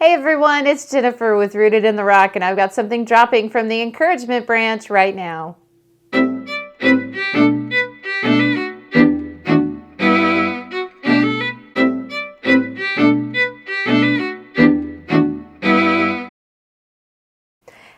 Hey everyone, it's Jennifer with Rooted in the Rock, and I've got something dropping from the encouragement branch right now.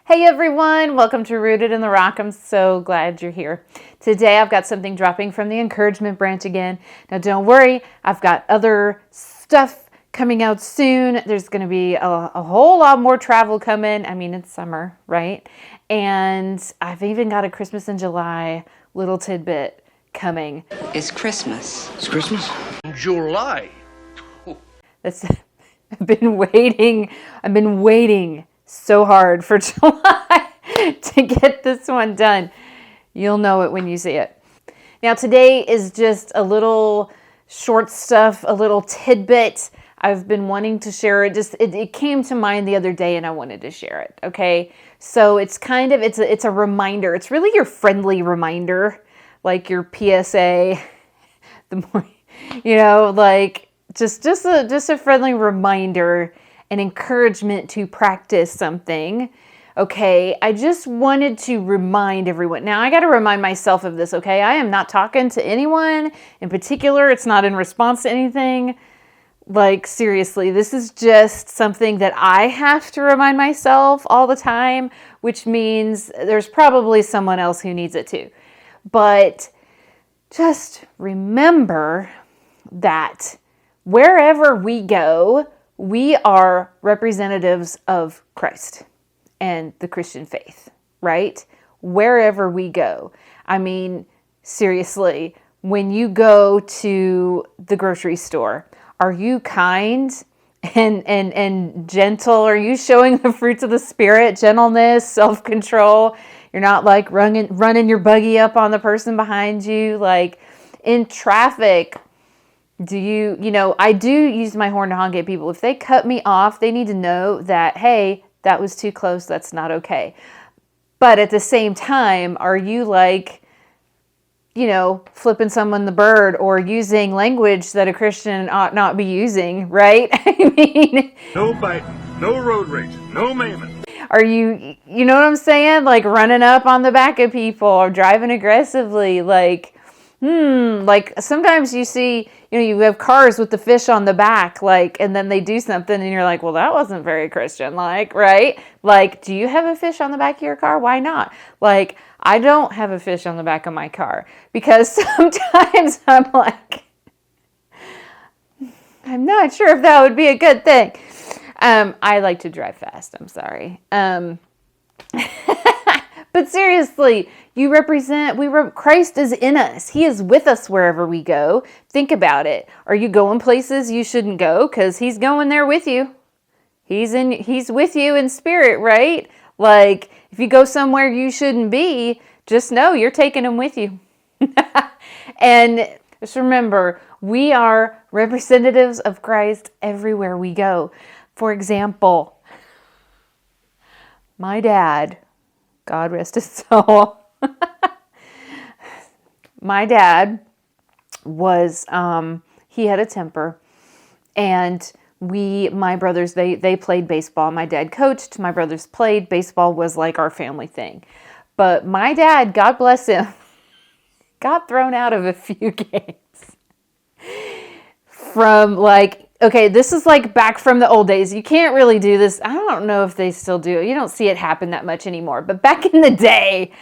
Hey everyone, welcome to Rooted in the Rock. I'm so glad you're here. Today I've got something dropping from the encouragement branch again. Now don't worry, I've got other stuff coming out soon. There's going to be a whole lot more travel coming. I mean, it's summer, right? And I've even got a Christmas in July little tidbit coming. It's Christmas. It's Christmas? July. I've been waiting so hard for July to get this one done. You'll know it when you see it. Now today is just a little short stuff, a little tidbit. I've been wanting to share it. It came to mind the other day and I wanted to share it. Okay. So it's a reminder. It's really your friendly reminder, like your PSA, the more, like just a friendly reminder, an encouragement to practice something. Okay, I just wanted to remind everyone. Now, I got to remind myself of this, okay? I am not talking to anyone in particular. It's not in response to anything. Like, seriously, this is just something that I have to remind myself all the time, which means there's probably someone else who needs it too. But just remember that wherever we go, we are representatives of Christ and the Christian faith, right? Wherever we go. I mean, seriously, when you go to the grocery store, are you kind and gentle? Are you showing the fruits of the Spirit, gentleness, self-control? You're not like running your buggy up on the person behind you. Like in traffic, I do use my horn to honk at people. If they cut me off, they need to know that, hey, that was too close. That's not okay. But at the same time, are you like, flipping someone the bird or using language that a Christian ought not be using, right? I mean, No biting, no road rage, no maiming. Are you know what I'm saying? Like running up on the back of people or driving aggressively, like sometimes you see, you have cars with the fish on the back, like, and then they do something and you're like, well, that wasn't very Christian, like, right? Like, do you have a fish on the back of your car? Why not? Like, I don't have a fish on the back of my car because sometimes I'm like, I'm not sure if that would be a good thing. I like to drive fast. I'm sorry. But seriously, Christ is in us. He is with us wherever we go. Think about it. Are you going places you shouldn't go? Because he's going there with you. He's with you in spirit, right? Like if you go somewhere you shouldn't be, just know you're taking him with you. And just remember, we are representatives of Christ everywhere we go. For example, my dad, God rest his soul. My dad was, he had a temper, and my brothers, they played baseball. My dad coached, my brothers played. Baseball was like our family thing. But my dad, God bless him, got thrown out of a few games. From like, okay, this is like back from the old days. You can't really do this. I don't know if they still do. You don't see it happen that much anymore. But back in the day,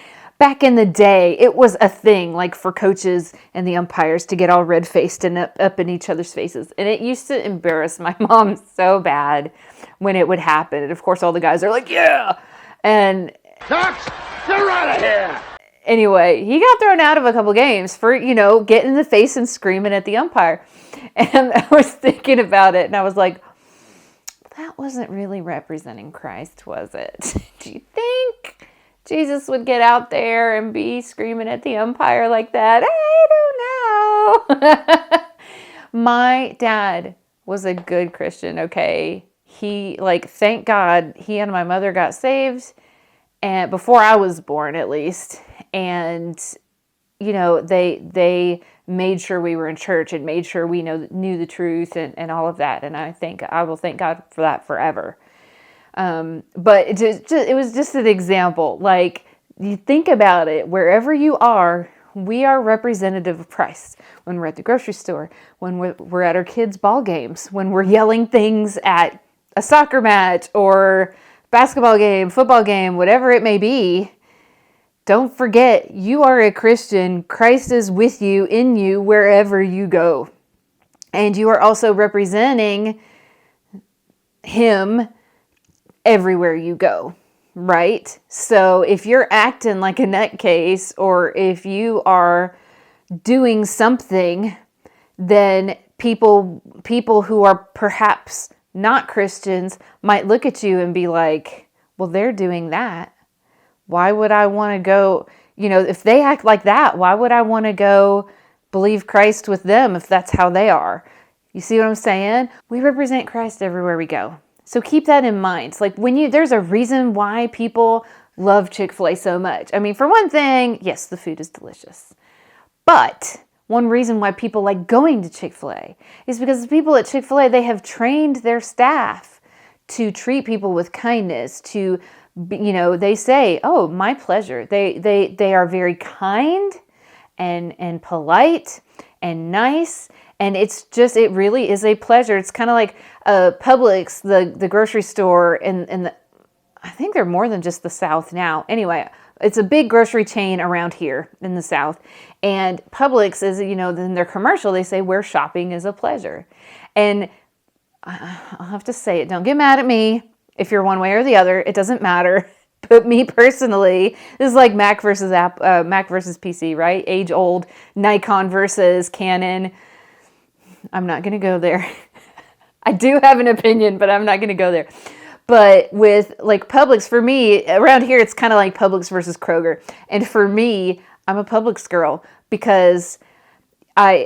it was a thing, like for coaches and the umpires to get all red-faced and up in each other's faces. And it used to embarrass my mom so bad when it would happen. And of course, all the guys are like, yeah. And Cox, get out of here. Anyway, he got thrown out of a couple games for, getting in the face and screaming at the umpire. And I was thinking about it and I was like, that wasn't really representing Christ, was it? Do you think Jesus would get out there and be screaming at the umpire like that? I don't know. My dad was a good Christian, okay? He, thank God, he and my mother got saved, and before I was born at least. And, they made sure we were in church and made sure we knew the truth and all of that. And I will thank God for that forever. But it was just an example. Like, you think about it, wherever you are, we are representative of Christ. When we're at the grocery store, when we're at our kids' ball games, when we're yelling things at a soccer match or basketball game, football game, whatever it may be, don't forget, you are a Christian. Christ is with you, in you, wherever you go. And you are also representing Him everywhere you go, right? So if you're acting like a nutcase, or if you are doing something, then people who are perhaps not Christians might look at you and be like, well, they're doing that. Why would I want to go, if they act like that, why would I want to go believe Christ with them if that's how they are? You see what I'm saying? We represent Christ everywhere we go. So keep that in mind. It's like there's a reason why people love Chick-fil-A so much. I mean, for one thing, yes, the food is delicious. But one reason why people like going to Chick-fil-A is because the people at Chick-fil-A, they have trained their staff to treat people with kindness, they say, oh, my pleasure. They are very kind and polite and nice. And it really is a pleasure. It's kind of like Publix, the grocery store, and I think they're more than just the South now. Anyway, it's a big grocery chain around here in the South. And Publix is, in their commercial, they say, where shopping is a pleasure. And I'll have to say it. Don't get mad at me. If you're one way or the other, it doesn't matter. But me personally, this is like Mac versus PC, right? Age old, Nikon versus Canon. I'm not going to go there. I do have an opinion, but I'm not going to go there. But with like Publix, for me, around here, it's kind of like Publix versus Kroger. And for me, I'm a Publix girl because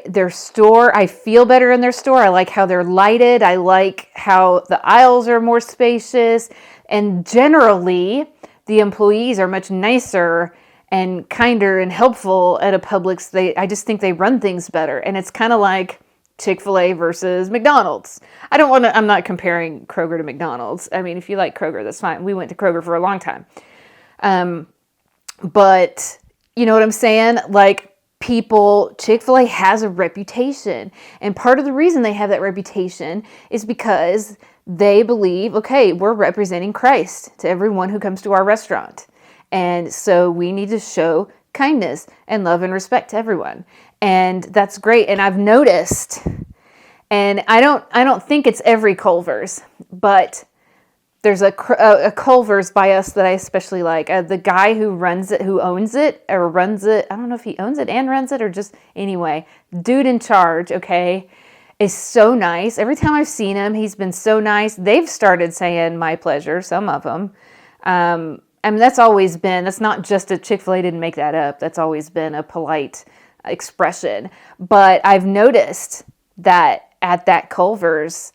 their store, I feel better in their store. I like how they're lighted. I like how the aisles are more spacious. And generally, the employees are much nicer and kinder and helpful at a Publix. I just think they run things better. And it's kind of like Chick-fil-A versus McDonald's. I'm not comparing Kroger to McDonald's. I mean, if you like Kroger, that's fine. We went to Kroger for a long time. But you know what I'm saying? Like, Chick-fil-A has a reputation. And part of the reason they have that reputation is because they believe, okay, we're representing Christ to everyone who comes to our restaurant. And so we need to show kindness and love and respect to everyone. And that's great. And I've noticed, and I don't think it's every Culver's, but there's a Culver's by us that I especially like. The guy who runs it, who owns it or runs it, I don't know if he owns it and runs it or just anyway, dude in charge, okay, is so nice. Every time I've seen him, he's been so nice. They've started saying my pleasure, some of them. I mean, that's not just a Chick-fil-A didn't make that up. That's always been a polite expression. But I've noticed that at that Culver's,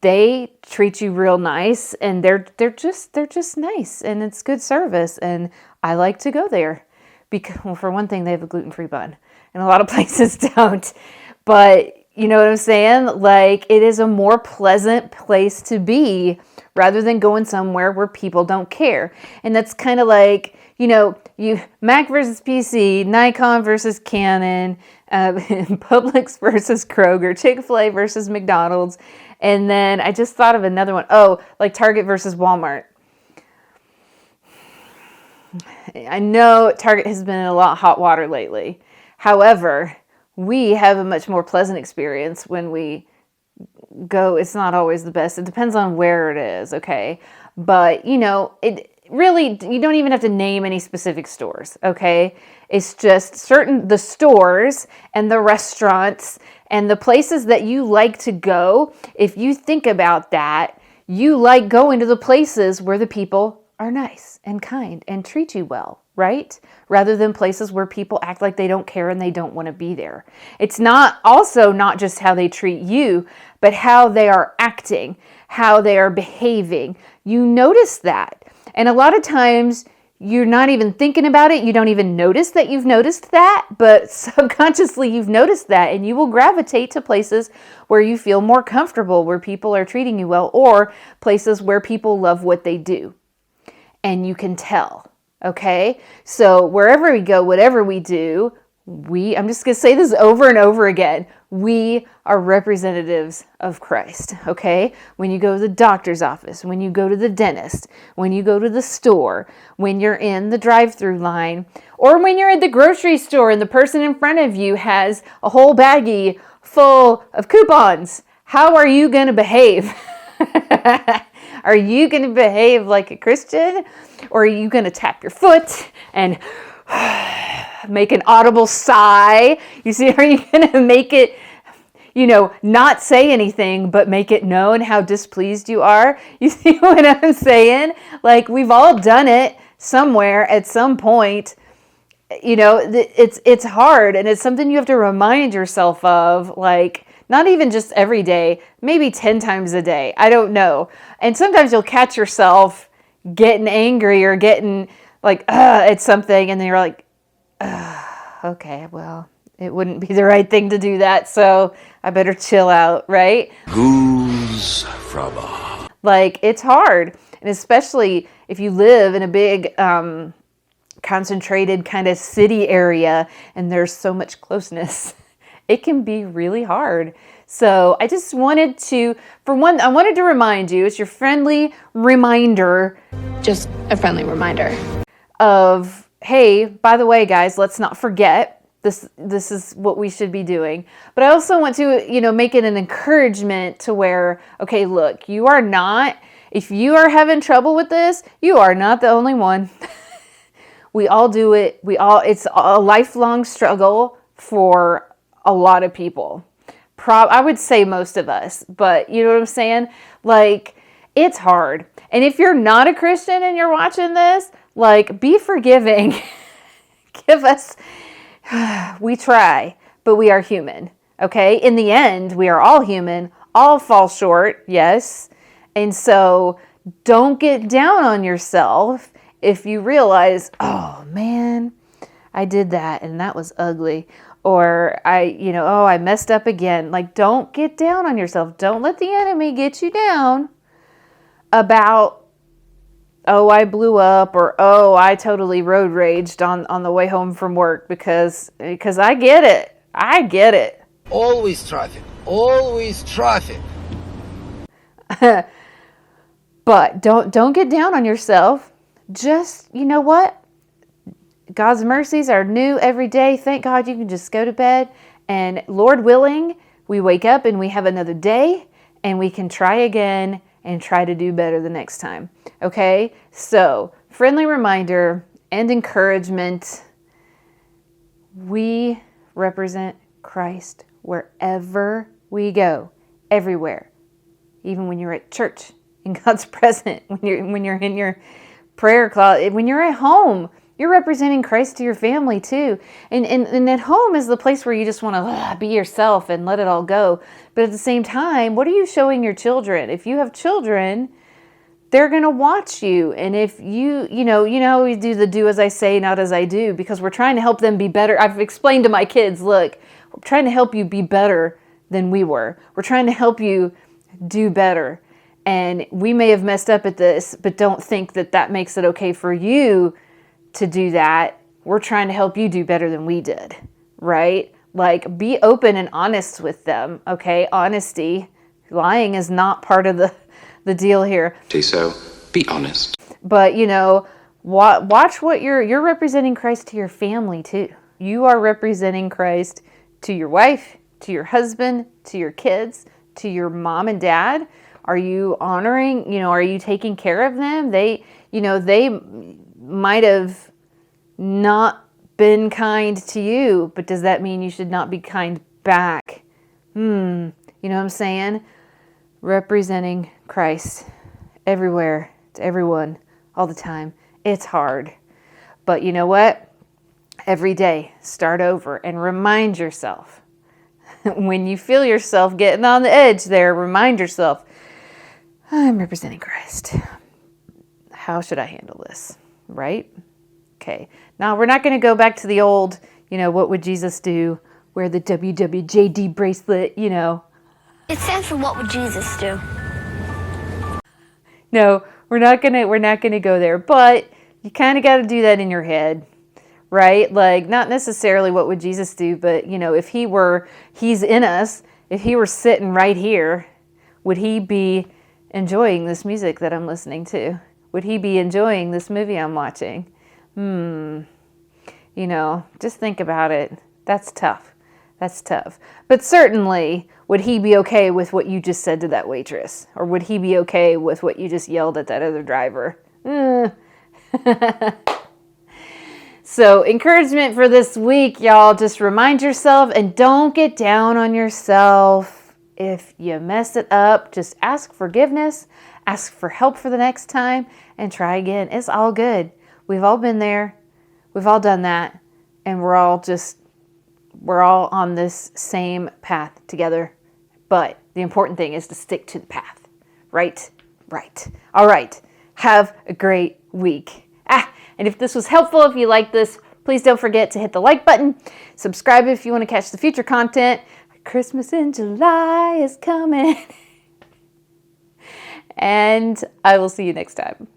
they treat you real nice, and they're just nice, and it's good service, and I like to go there because, well, for one thing, they have a gluten-free bun, and a lot of places don't. But you know what I'm saying? Like, it is a more pleasant place to be rather than going somewhere where people don't care. And that's kind of like, Mac versus PC, Nikon versus Canon, Publix versus Kroger, Chick-fil-A versus McDonald's. And then I just thought of another one. Oh, like Target versus Walmart. I know Target has been in a lot of hot water lately. However, we have a much more pleasant experience when we go. It's not always the best. It depends on where it is, okay? But, it really, you don't even have to name any specific stores, okay? It's just the stores and the restaurants and the places that you like to go. If you think about that, you like going to the places where the people are nice and kind and treat you well, right? Rather than places where people act like they don't care and they don't want to be there. It's not just how they treat you, but how they are acting, how they are behaving. You notice that. And a lot of times You're not even thinking about it. You don't even notice that you've noticed that, but subconsciously you've noticed that, and you will gravitate to places where you feel more comfortable, where people are treating you well, or places where people love what they do. And you can tell, okay? So wherever we go, whatever we do, I'm just going to say this over and over again, we are representatives of Christ, okay? When you go to the doctor's office, when you go to the dentist, when you go to the store, when you're in the drive-through line, or when you're at the grocery store and the person in front of you has a whole baggie full of coupons, how are you going to behave? Are you going to behave like a Christian? Or are you going to tap your foot and make an audible sigh? You see, are you going to make it, not say anything, but make it known how displeased you are? You see what I'm saying? Like, we've all done it somewhere at some point. It's hard, and it's something you have to remind yourself of, like, not even just every day, maybe 10 times a day. I don't know. And sometimes you'll catch yourself getting angry or getting like, at something, and then you're like, okay, well, it wouldn't be the right thing to do that, so I better chill out, right? Goose fraba. Like, it's hard. And especially if you live in a big, concentrated kind of city area and there's so much closeness, it can be really hard. So I just wanted to, I wanted to remind you, it's your friendly reminder. Just a friendly reminder. Of, hey, by the way, guys, let's not forget, this is what we should be doing. But I also want to, make it an encouragement to where, okay, look, if you are having trouble with this, you are not the only one. We all do it. It's a lifelong struggle for a lot of people. I would say most of us, but you know what I'm saying? Like, it's hard. And if you're not a Christian and you're watching this, like, be forgiving. We try, but we are human, okay? In the end, we are all human, all fall short, yes. And so don't get down on yourself if you realize, oh man, I did that and that was ugly. Or I messed up again. Like, don't get down on yourself. Don't let the enemy get you down about, oh, I blew up, or oh, I totally road raged on the way home from work because I get it. I get it. Always traffic. Always traffic. But don't get down on yourself. Just, you know what? God's mercies are new every day. Thank God you can just go to bed, and Lord willing, we wake up and we have another day and we can try again and try to do better the next time. Okay? So, friendly reminder and encouragement. We represent Christ wherever we go, everywhere. Even when you're at church, in God's presence, when you're in your prayer closet, when you're at home, you're representing Christ to your family too. And at home is the place where you just want to be yourself and let it all go. But at the same time, what are you showing your children? If you have children, they're going to watch you. And if you know, we do the do as I say, not as I do, because we're trying to help them be better. I've explained to my kids, look, we're trying to help you be better than we were. We're trying to help you do better. And we may have messed up at this, but don't think that makes it okay for you to do that. We're trying to help you do better than we did, right? Like, be open and honest with them, okay? Honesty. Lying is not part of the deal here. So, be honest. But, watch what you're representing Christ to your family too. You are representing Christ to your wife, to your husband, to your kids, to your mom and dad. Are you honoring, are you taking care of them? They might have not been kind to you, but does that mean you should not be kind back? You know what I'm saying? Representing Christ everywhere, to everyone, all the time. It's hard. But you know what? Every day, start over and remind yourself. When you feel yourself getting on the edge there, remind yourself, I'm representing Christ. How should I handle this? right? Okay. Now we're not going to go back to the old, what would Jesus do? Wear the WWJD bracelet, It stands for what would Jesus do? No, we're not gonna go there. But you kind of got to do that in your head, right? Like, not necessarily what would Jesus do, but if he's in us, if he were sitting right here, would he be enjoying this music that I'm listening to? Would he be enjoying this movie I'm watching? Just think about it. That's tough. That's tough. But certainly, would he be okay with what you just said to that waitress? Or would he be okay with what you just yelled at that other driver? So, encouragement for this week, y'all. Just remind yourself and don't get down on yourself. If you mess it up, just ask forgiveness, ask for help for the next time, and try again. It's all good. We've all been there. We've all done that. And we're all on this same path together. But the important thing is to stick to the path. Right? Right. All right. Have a great week. And if this was helpful, if you like this, please don't forget to hit the like button. Subscribe if you want to catch the future content. Christmas in July is coming. And I will see you next time.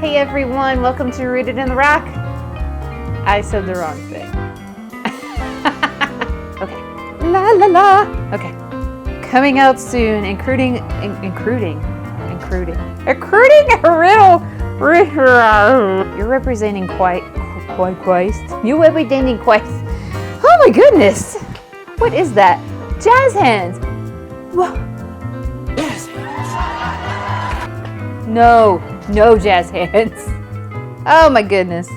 Hey everyone, welcome to Rooted in the Rock. I said the wrong thing. Okay. La la la. Okay. Coming out soon, including a riddle. You're representing Christ. You're representing Christ. Oh my goodness. What is that? Jazz hands. Whoa. Jazz hands. No jazz hands. Oh my goodness.